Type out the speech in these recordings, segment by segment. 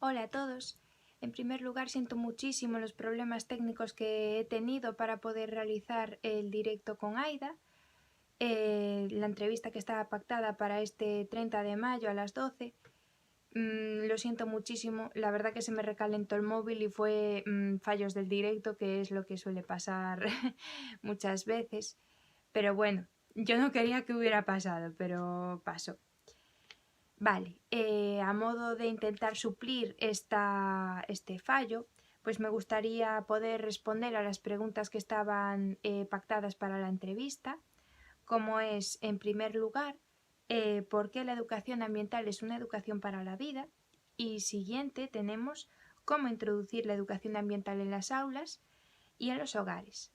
Hola a todos. En primer lugar, siento muchísimo los problemas técnicos que he tenido para poder realizar el directo con Aida. La entrevista que estaba pactada para este 30 de mayo a las 12. Lo siento muchísimo. La verdad que se me recalentó el móvil y fue fallos del directo, que es lo que suele pasar muchas veces. Pero bueno, yo no quería que hubiera pasado, pero pasó. Vale, a modo de intentar suplir este fallo, pues me gustaría poder responder a las preguntas que estaban pactadas para la entrevista, como es, en primer lugar, ¿por qué la educación ambiental es una educación para la vida? Y siguiente tenemos cómo introducir la educación ambiental en las aulas y en los hogares.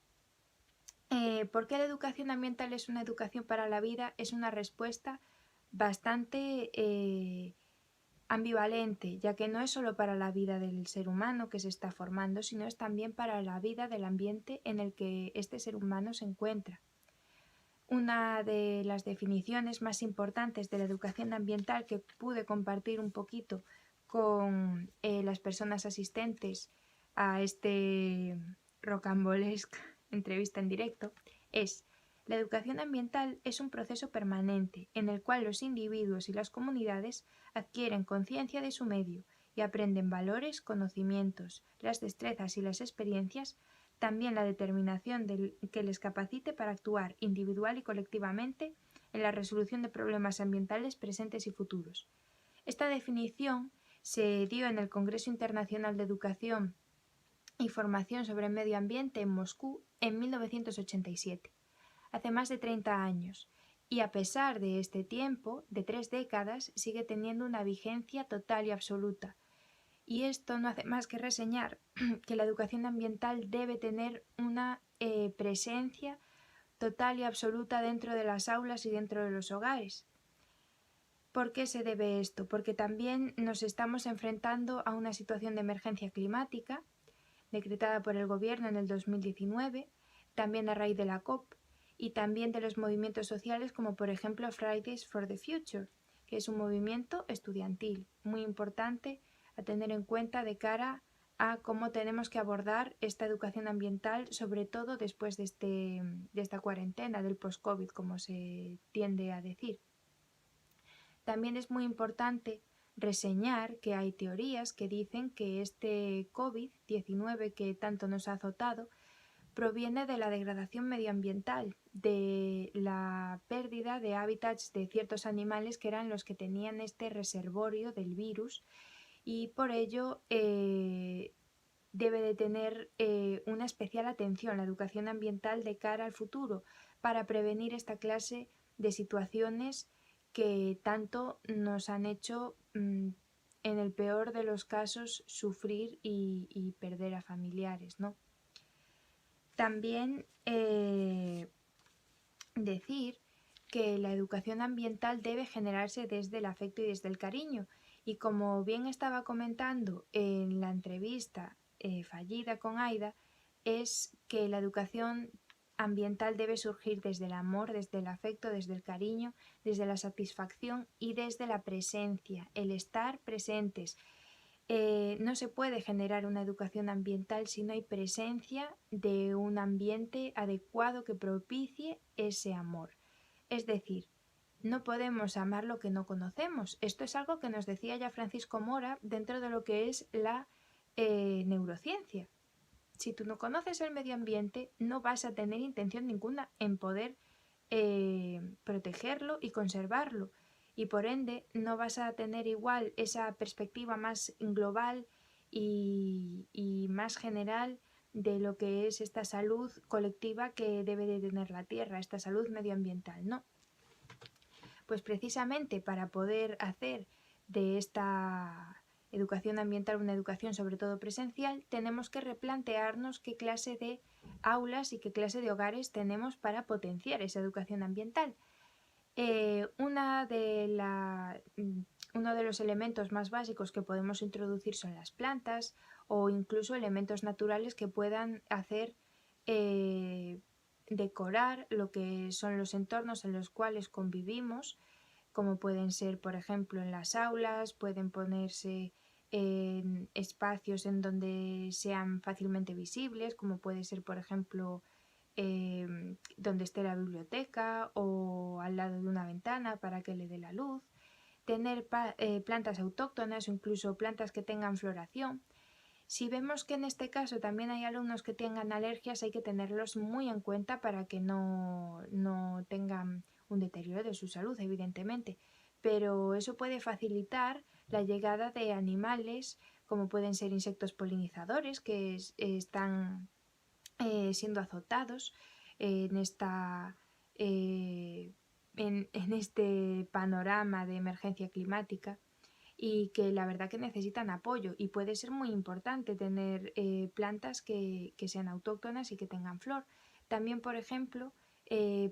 ¿Por qué la educación ambiental es una educación para la vida? Es una respuesta bastante ambivalente, ya que no es solo para la vida del ser humano que se está formando, sino es también para la vida del ambiente en el que este ser humano se encuentra. Una de las definiciones más importantes de la educación ambiental que pude compartir un poquito con las personas asistentes a este rocambolesca entrevista en directo es: la educación ambiental es un proceso permanente en el cual los individuos y las comunidades adquieren conciencia de su medio y aprenden valores, conocimientos, las destrezas y las experiencias, también la determinación que les capacite para actuar individual y colectivamente en la resolución de problemas ambientales presentes y futuros. Esta definición se dio en el Congreso Internacional de Educación y Formación sobre el Medio Ambiente en Moscú en 1987, hace más de 30 años, y a pesar de este tiempo, de 3 décadas, sigue teniendo una vigencia total y absoluta. Y esto no hace más que reseñar que la educación ambiental debe tener una presencia total y absoluta dentro de las aulas y dentro de los hogares. ¿Por qué se debe esto? Porque también nos estamos enfrentando a una situación de emergencia climática decretada por el gobierno en el 2019, también a raíz de la COP y también de los movimientos sociales como por ejemplo Fridays for the Future, que es un movimiento estudiantil muy importante a tener en cuenta de cara a cómo tenemos que abordar esta educación ambiental, sobre todo después de esta cuarentena del post-COVID, como se tiende a decir. También es muy importante reseñar que hay teorías que dicen que este COVID-19 que tanto nos ha azotado proviene de la degradación medioambiental, de la pérdida de hábitats de ciertos animales que eran los que tenían este reservorio del virus, y por ello debe de tener una especial atención la educación ambiental de cara al futuro para prevenir esta clase de situaciones que tanto nos han hecho, en el peor de los casos, sufrir y perder a familiares, ¿no? También decir que la educación ambiental debe generarse desde el afecto y desde el cariño. Y como bien estaba comentando en la entrevista fallida con Aida, es que la educación ambiental debe surgir desde el amor, desde el afecto, desde el cariño, desde la satisfacción y desde la presencia, el estar presentes. No se puede generar una educación ambiental si no hay presencia de un ambiente adecuado que propicie ese amor. Es decir, no podemos amar lo que no conocemos. Esto es algo que nos decía ya Francisco Mora dentro de lo que es la neurociencia. Si tú no conoces el medio ambiente, no vas a tener intención ninguna en poder protegerlo y conservarlo. Y por ende no vas a tener igual esa perspectiva más global y más general de lo que es esta salud colectiva que debe de tener la Tierra, esta salud medioambiental, ¿no? Pues precisamente para poder hacer de esta educación ambiental una educación sobre todo presencial, tenemos que replantearnos qué clase de aulas y qué clase de hogares tenemos para potenciar esa educación ambiental. Uno de los elementos más básicos que podemos introducir son las plantas o incluso elementos naturales que puedan hacer decorar lo que son los entornos en los cuales convivimos, como pueden ser, por ejemplo, en las aulas, pueden ponerse en espacios en donde sean fácilmente visibles, como puede ser, por ejemplo, donde esté la biblioteca o al lado de una ventana para que le dé la luz. Tener plantas autóctonas o incluso plantas que tengan floración. Si vemos que en este caso también hay alumnos que tengan alergias, hay que tenerlos muy en cuenta para que no tengan un deterioro de su salud, evidentemente. Pero eso puede facilitar la llegada de animales como pueden ser insectos polinizadores que están siendo azotados en este panorama de emergencia climática y que la verdad que necesitan apoyo y puede ser muy importante tener plantas que sean autóctonas y que tengan flor. También, por ejemplo,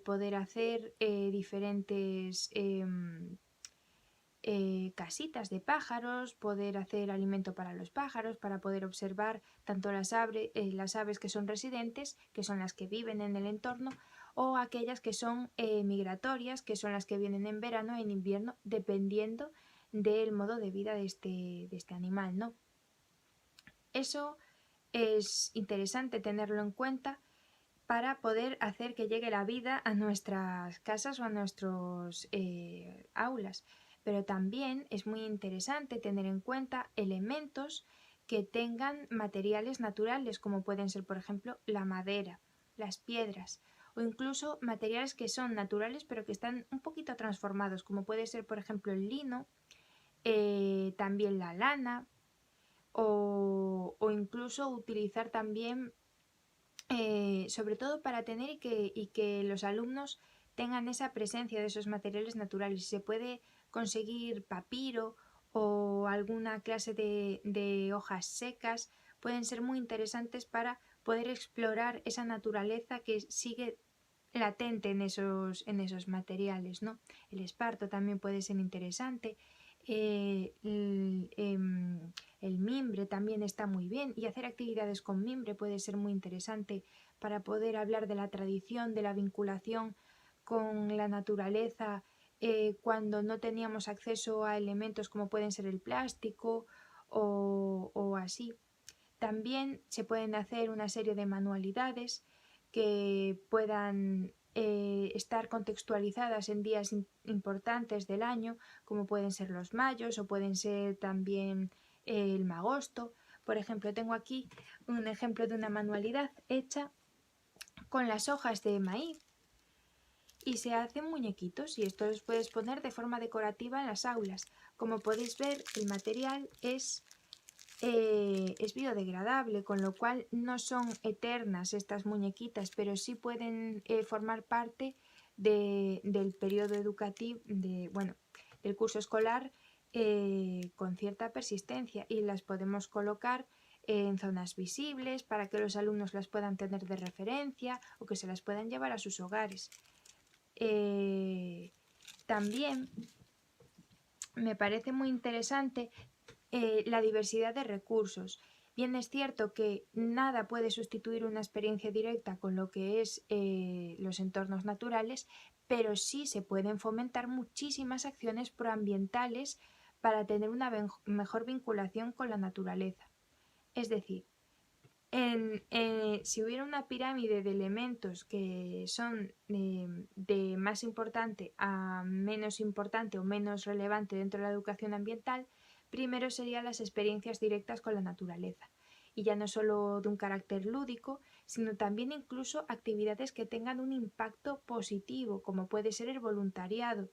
poder hacer diferentes casitas de pájaros, poder hacer alimento para los pájaros, para poder observar tanto las aves que son residentes, que son las que viven en el entorno, o aquellas que son migratorias, que son las que vienen en verano o en invierno, dependiendo del modo de vida de este animal, ¿no? Eso es interesante tenerlo en cuenta para poder hacer que llegue la vida a nuestras casas o a nuestros aulas. Pero también es muy interesante tener en cuenta elementos que tengan materiales naturales, como pueden ser, por ejemplo, la madera, las piedras, o incluso materiales que son naturales pero que están un poquito transformados, como puede ser, por ejemplo, el lino, también la lana, o incluso utilizar también sobre todo para tener y que los alumnos tengan esa presencia de esos materiales naturales. Si se puede conseguir papiro o alguna clase de hojas secas, pueden ser muy interesantes para poder explorar esa naturaleza que sigue latente en esos materiales, ¿no? El esparto también puede ser interesante. El mimbre también está muy bien y hacer actividades con mimbre puede ser muy interesante para poder hablar de la tradición, de la vinculación con la naturaleza cuando no teníamos acceso a elementos como pueden ser el plástico o así. También se pueden hacer una serie de manualidades que puedan estar contextualizadas en días importantes del año, como pueden ser los mayos o pueden ser también el magosto. Por ejemplo, tengo aquí un ejemplo de una manualidad hecha con las hojas de maíz y se hacen muñequitos y esto los puedes poner de forma decorativa en las aulas. Como podéis ver, el material es biodegradable, con lo cual no son eternas estas muñequitas, pero sí pueden formar parte del periodo educativo, del curso escolar con cierta persistencia y las podemos colocar en zonas visibles para que los alumnos las puedan tener de referencia o que se las puedan llevar a sus hogares. También me parece muy interesante la diversidad de recursos. Bien es cierto que nada puede sustituir una experiencia directa con lo que es los entornos naturales, pero sí se pueden fomentar muchísimas acciones proambientales para tener una mejor vinculación con la naturaleza. Es decir, si hubiera una pirámide de elementos que son de más importante a menos importante o menos relevante dentro de la educación ambiental, primero serían las experiencias directas con la naturaleza. Y ya no solo de un carácter lúdico, sino también incluso actividades que tengan un impacto positivo, como puede ser el voluntariado.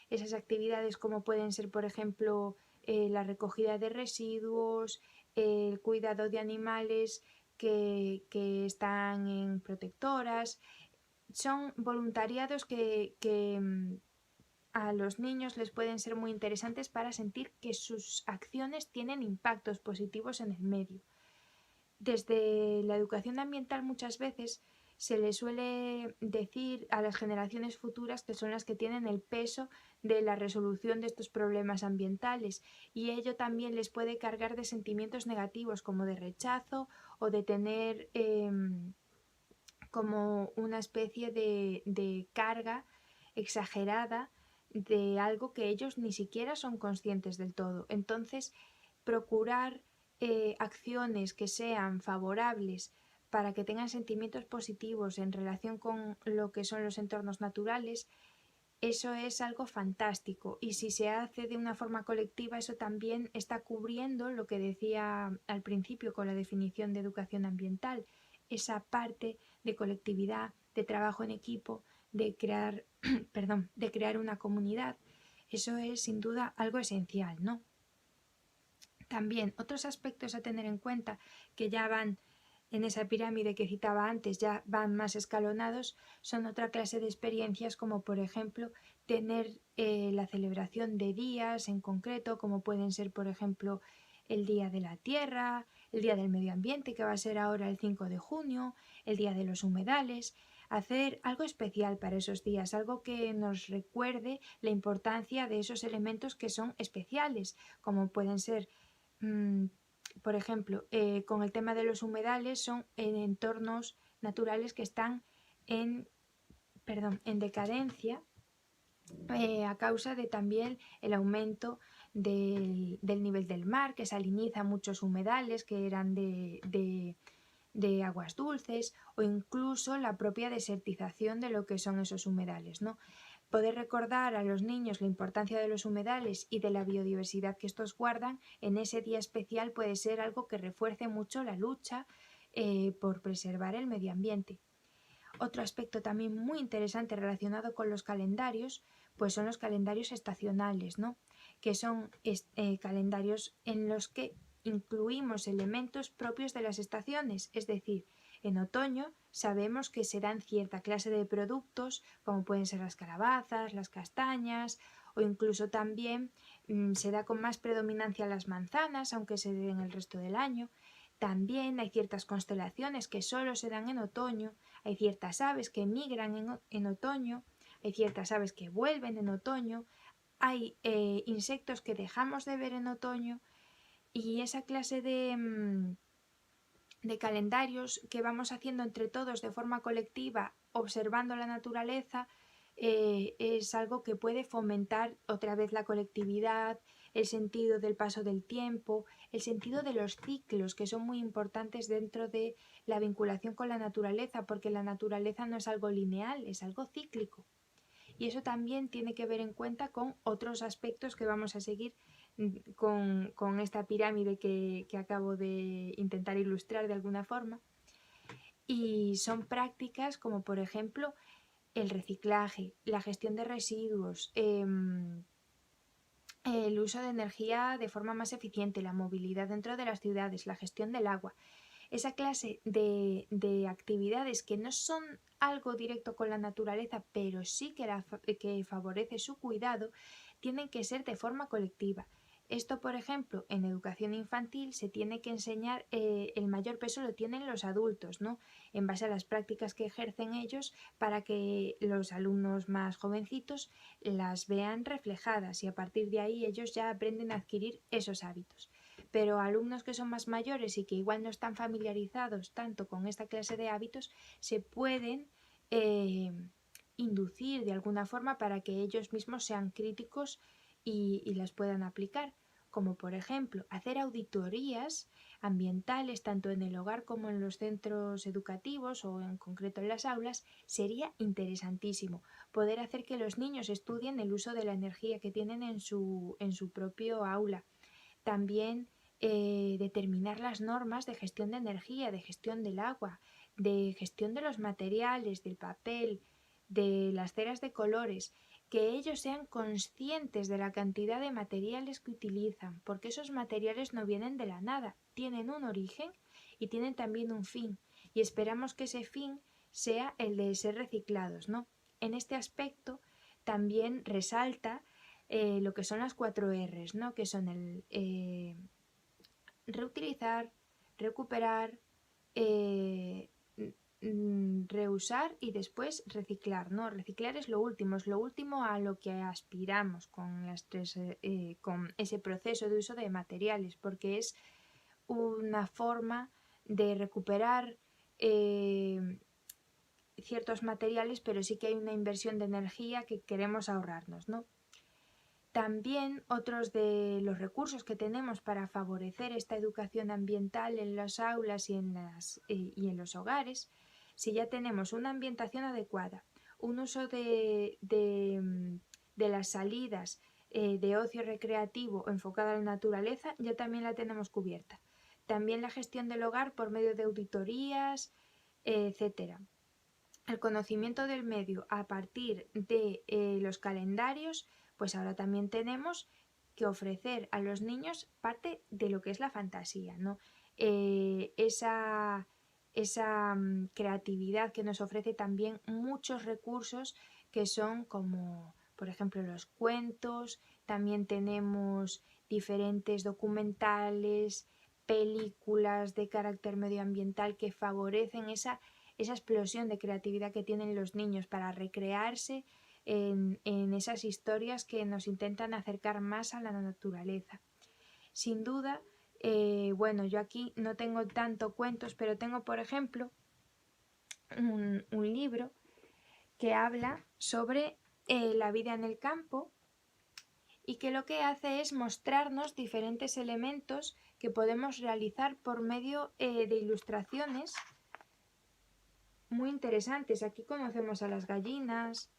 Esas actividades como pueden ser, por ejemplo, la recogida de residuos, el cuidado de animales que están en protectoras. Son voluntariados que a los niños les pueden ser muy interesantes para sentir que sus acciones tienen impactos positivos en el medio. Desde la educación ambiental muchas veces se le suele decir a las generaciones futuras que son las que tienen el peso de la resolución de estos problemas ambientales y ello también les puede cargar de sentimientos negativos como de rechazo o de tener como una especie de carga exagerada de algo que ellos ni siquiera son conscientes del todo. Entonces, procurar acciones que sean favorables para que tengan sentimientos positivos en relación con lo que son los entornos naturales, eso es algo fantástico, y si se hace de una forma colectiva, eso también está cubriendo lo que decía al principio con la definición de educación ambiental, esa parte de colectividad, de trabajo en equipo, de crear, perdón, de crear una comunidad. Eso es sin duda algo esencial, ¿no? También otros aspectos a tener en cuenta que ya van en esa pirámide que citaba antes, ya van más escalonados, son otra clase de experiencias, como por ejemplo tener la celebración de días en concreto, como pueden ser por ejemplo el Día de la Tierra, el Día del Medio Ambiente, que va a ser ahora el 5 de junio, el Día de los Humedales, hacer algo especial para esos días, algo que nos recuerde la importancia de esos elementos que son especiales, como pueden ser por ejemplo, con el tema de los humedales, son en entornos naturales que están en decadencia, a causa de también el aumento del nivel del mar, que saliniza muchos humedales que eran de aguas dulces, o incluso la propia desertización de lo que son esos humedales, ¿no? Poder recordar a los niños la importancia de los humedales y de la biodiversidad que estos guardan en ese día especial puede ser algo que refuerce mucho la lucha por preservar el medio ambiente. Otro aspecto también muy interesante relacionado con los calendarios, pues son los calendarios estacionales, ¿no? Que son calendarios en los que incluimos elementos propios de las estaciones, es decir, en otoño sabemos que se dan cierta clase de productos, como pueden ser las calabazas, las castañas, o incluso también se da con más predominancia las manzanas, aunque se den el resto del año. También hay ciertas constelaciones que solo se dan en otoño, hay ciertas aves que migran en otoño, hay ciertas aves que vuelven en otoño, hay insectos que dejamos de ver en otoño, y esa clase de calendarios que vamos haciendo entre todos de forma colectiva, observando la naturaleza, es algo que puede fomentar otra vez la colectividad, el sentido del paso del tiempo, el sentido de los ciclos, que son muy importantes dentro de la vinculación con la naturaleza, porque la naturaleza no es algo lineal, es algo cíclico. Y eso también tiene que ver en cuenta con otros aspectos que vamos a seguir con esta pirámide que acabo de intentar ilustrar de alguna forma. Y son prácticas como por ejemplo el reciclaje, la gestión de residuos, el uso de energía de forma más eficiente, la movilidad dentro de las ciudades, la gestión del agua. Esa clase de actividades que no son algo directo con la naturaleza, pero sí que favorece su cuidado, tienen que ser de forma colectiva. Esto, por ejemplo, en educación infantil se tiene que enseñar, el mayor peso lo tienen los adultos, ¿no? En base a las prácticas que ejercen ellos, para que los alumnos más jovencitos las vean reflejadas, y a partir de ahí ellos ya aprenden a adquirir esos hábitos. Pero alumnos que son más mayores y que igual no están familiarizados tanto con esta clase de hábitos, se pueden inducir de alguna forma para que ellos mismos sean críticos y las puedan aplicar, como por ejemplo hacer auditorías ambientales tanto en el hogar como en los centros educativos o en concreto en las aulas. Sería interesantísimo poder hacer que los niños estudien el uso de la energía que tienen en su propio aula. También determinar las normas de gestión de energía, de gestión del agua, de gestión de los materiales, del papel, de las ceras de colores, que ellos sean conscientes de la cantidad de materiales que utilizan, porque esos materiales no vienen de la nada, tienen un origen y tienen también un fin, y esperamos que ese fin sea el de ser reciclados, ¿no? En este aspecto también resalta lo que son las 4 R's, ¿no? Que son el reutilizar, recuperar, reusar y después reciclar, ¿no? Reciclar es lo último a lo que aspiramos con con ese proceso de uso de materiales, porque es una forma de recuperar ciertos materiales, pero sí que hay una inversión de energía que queremos ahorrarnos, ¿no? También otros de los recursos que tenemos para favorecer esta educación ambiental en las aulas y en los hogares, si ya tenemos una ambientación adecuada, un uso de las salidas de ocio recreativo enfocada a la naturaleza, ya también la tenemos cubierta. También la gestión del hogar por medio de auditorías, etcétera. El conocimiento del medio a partir de los calendarios, pues ahora también tenemos que ofrecer a los niños parte de lo que es la fantasía, ¿no? Esa creatividad que nos ofrece también muchos recursos que son como, por ejemplo, los cuentos, también tenemos diferentes documentales, películas de carácter medioambiental que favorecen esa explosión de creatividad que tienen los niños para recrearse en esas historias que nos intentan acercar más a la naturaleza. Sin duda, bueno, yo aquí no tengo tanto cuentos, pero tengo, por ejemplo, un libro que habla sobre la vida en el campo y que lo que hace es mostrarnos diferentes elementos que podemos realizar por medio de ilustraciones muy interesantes. Aquí conocemos a las gallinas,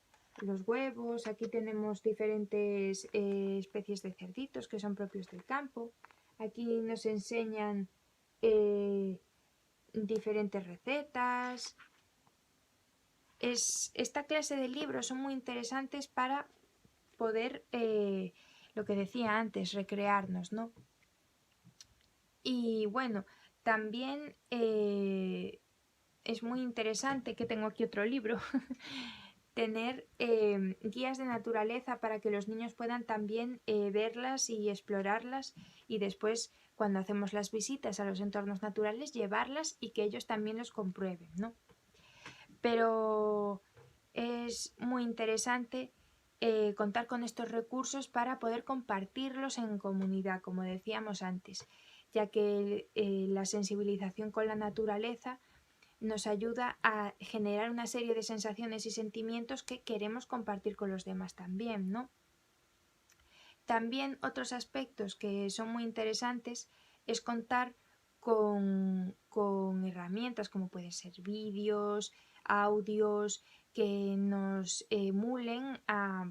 los huevos, aquí tenemos diferentes especies de cerditos que son propios del campo. Aquí nos enseñan diferentes recetas. Esta clase de libros son muy interesantes para poder, lo que decía antes, recrearnos, ¿no? Y bueno, también es muy interesante, que tengo aquí otro libro, tener guías de naturaleza para que los niños puedan también verlas y explorarlas, y después, cuando hacemos las visitas a los entornos naturales, llevarlas y que ellos también los comprueben, ¿no? Pero es muy interesante contar con estos recursos para poder compartirlos en comunidad, como decíamos antes, ya que la sensibilización con la naturaleza nos ayuda a generar una serie de sensaciones y sentimientos que queremos compartir con los demás también, ¿no? También otros aspectos que son muy interesantes es contar con herramientas como pueden ser vídeos, audios, que nos emulen a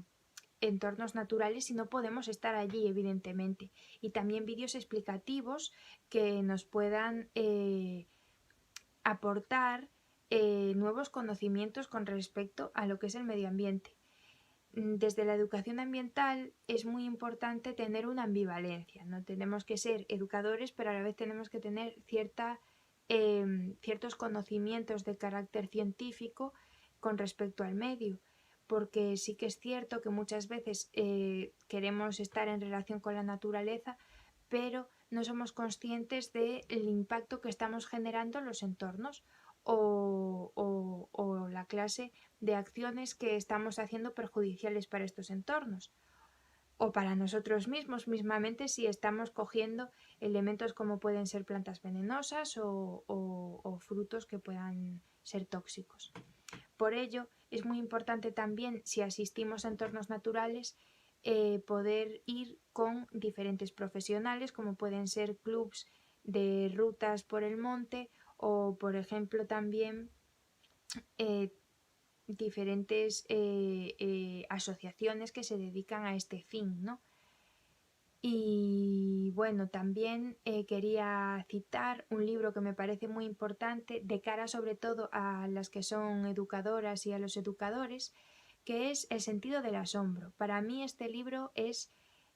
entornos naturales y no podemos estar allí, evidentemente. Y también vídeos explicativos que nos puedan aportar nuevos conocimientos con respecto a lo que es el medio ambiente. Desde la educación ambiental es muy importante tener una ambivalencia, ¿no? Tenemos que ser educadores, pero a la vez tenemos que tener ciertos conocimientos de carácter científico con respecto al medio, porque sí que es cierto que muchas veces queremos estar en relación con la naturaleza, pero no somos conscientes del impacto que estamos generando en los entornos o la clase de acciones que estamos haciendo perjudiciales para estos entornos, o para nosotros mismos mismamente si estamos cogiendo elementos como pueden ser plantas venenosas o frutos que puedan ser tóxicos. Por ello, es muy importante también, si asistimos a entornos naturales, poder ir con diferentes profesionales, como pueden ser clubs de rutas por el monte o, por ejemplo, también diferentes asociaciones que se dedican a este fin, ¿no? Y bueno, también quería citar un libro que me parece muy importante de cara sobre todo a las que son educadoras y a los educadores, que es El sentido del asombro. Para mí este libro es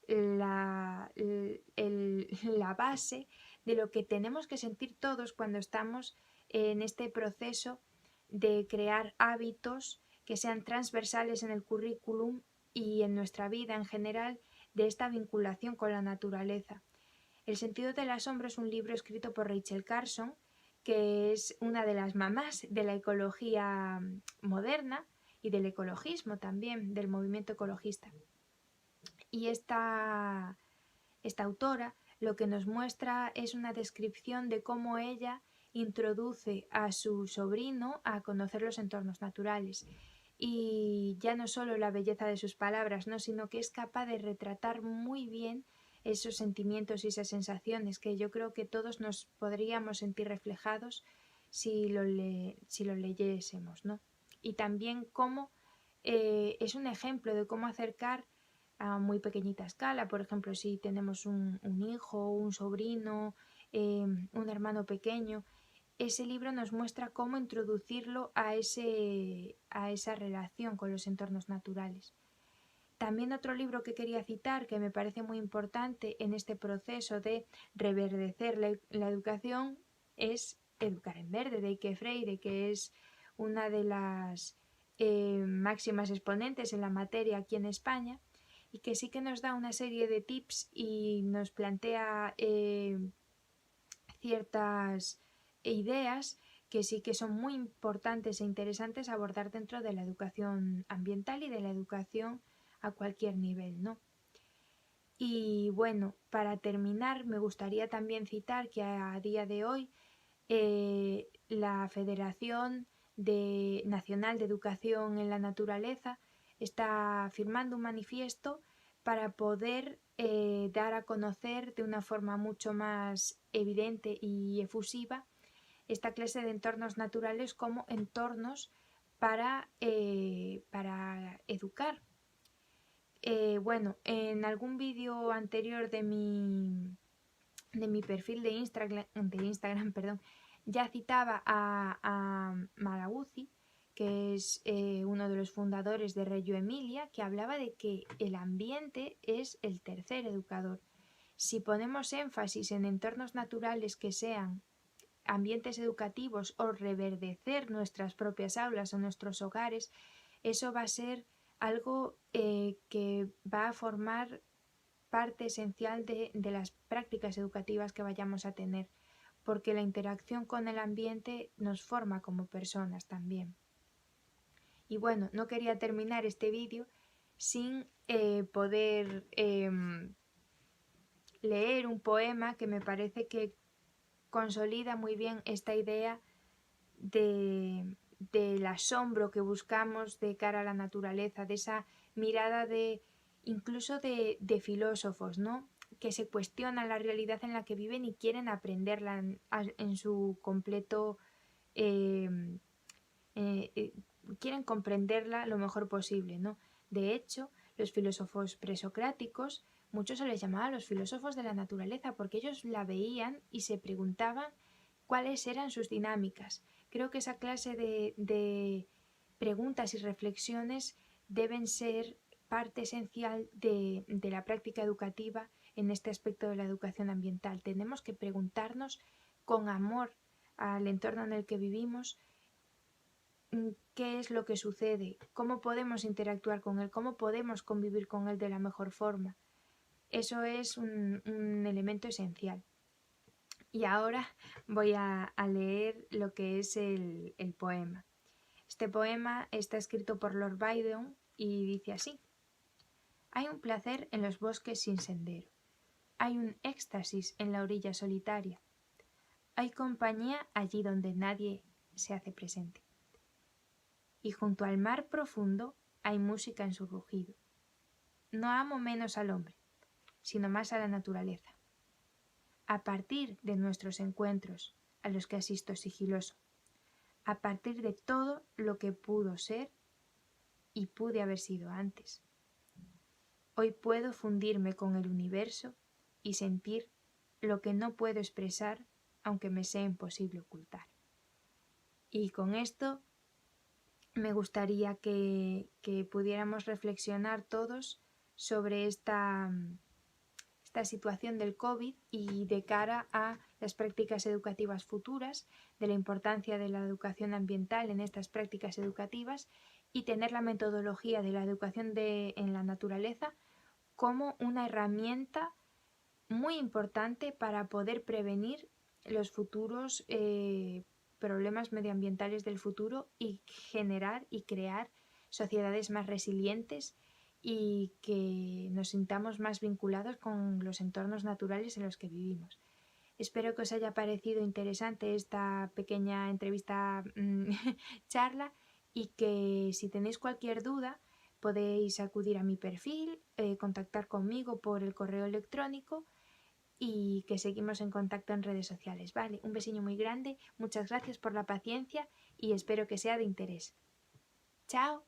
la base de lo que tenemos que sentir todos cuando estamos en este proceso de crear hábitos que sean transversales en el currículum y en nuestra vida en general, de esta vinculación con la naturaleza. El sentido del asombro es un libro escrito por Rachel Carson, que es una de las mamás de la ecología moderna y del ecologismo también, del movimiento ecologista. Y esta autora lo que nos muestra es una descripción de cómo ella introduce a su sobrino a conocer los entornos naturales. y ya no solo la belleza de sus palabras, ¿no? Sino que es capaz de retratar muy bien esos sentimientos y esas sensaciones que yo creo que todos nos podríamos sentir reflejados si lo leyésemos, ¿no? Y también cómo es un ejemplo de cómo acercar a muy pequeñita escala, por ejemplo, si tenemos un hijo, un sobrino, un hermano pequeño, ese libro nos muestra cómo introducirlo a esa relación con los entornos naturales. También otro libro que quería citar, que me parece muy importante en este proceso de reverdecer la educación, es Educar en Verde, de Ike Freire, que es una de las máximas exponentes en la materia aquí en España, y que sí que nos da una serie de tips y nos plantea ciertas ideas que sí que son muy importantes e interesantes abordar dentro de la educación ambiental y de la educación a cualquier nivel, ¿no? Y bueno, para terminar, me gustaría también citar que a día de hoy la Federación Nacional de Educación en la Naturaleza está firmando un manifiesto para poder dar a conocer de una forma mucho más evidente y efusiva esta clase de entornos naturales como entornos para educar. Bueno, en algún vídeo anterior de mi perfil de Instagram, perdón, ya citaba a Malaguzzi, que es uno de los fundadores de Reggio Emilia, que hablaba de que el ambiente es el tercer educador. Si ponemos énfasis en entornos naturales que sean ambientes educativos o reverdecer nuestras propias aulas o nuestros hogares, eso va a ser algo que va a formar parte esencial de las prácticas educativas que vayamos a tener, porque la interacción con el ambiente nos forma como personas también. Y bueno, no quería terminar este vídeo sin poder leer un poema que me parece que consolida muy bien esta idea del asombro que buscamos de cara a la naturaleza, de esa mirada incluso de filósofos, ¿no? Que se cuestionan la realidad en la que viven y quieren aprenderla en su completo, eh, quieren comprenderla lo mejor posible, ¿no? De hecho, los filósofos presocráticos, muchos se les llamaba los filósofos de la naturaleza porque ellos la veían y se preguntaban cuáles eran sus dinámicas. Creo que esa clase de preguntas y reflexiones deben ser parte esencial de la práctica educativa en este aspecto de la educación ambiental. Tenemos que preguntarnos con amor al entorno en el que vivimos qué es lo que sucede, cómo podemos interactuar con él, cómo podemos convivir con él de la mejor forma. Eso es un elemento esencial. Y ahora voy a leer lo que es el poema. Este poema está escrito por Lord Byron y dice así: hay un placer en los bosques sin sendero, hay un éxtasis en la orilla solitaria, hay compañía allí donde nadie se hace presente. Y junto al mar profundo hay música en su rugido. No amo menos al hombre, sino más a la naturaleza. A partir de nuestros encuentros, a los que asisto sigiloso, a partir de todo lo que pudo ser y pude haber sido antes. Hoy puedo fundirme con el universo y sentir lo que no puedo expresar, aunque me sea imposible ocultar. Y con esto me gustaría que pudiéramos reflexionar todos sobre esta situación del COVID y de cara a las prácticas educativas futuras, de la importancia de la educación ambiental en estas prácticas educativas y tener la metodología de la educación en la naturaleza como una herramienta muy importante para poder prevenir los futuros problemas medioambientales del futuro y generar y crear sociedades más resilientes y que nos sintamos más vinculados con los entornos naturales en los que vivimos. Espero que os haya parecido interesante esta pequeña entrevista charla y que si tenéis cualquier duda podéis acudir a mi perfil, contactar conmigo por el correo electrónico y que seguimos en contacto en redes sociales. Vale, un besiño muy grande, muchas gracias por la paciencia y espero que sea de interés. ¡Chao!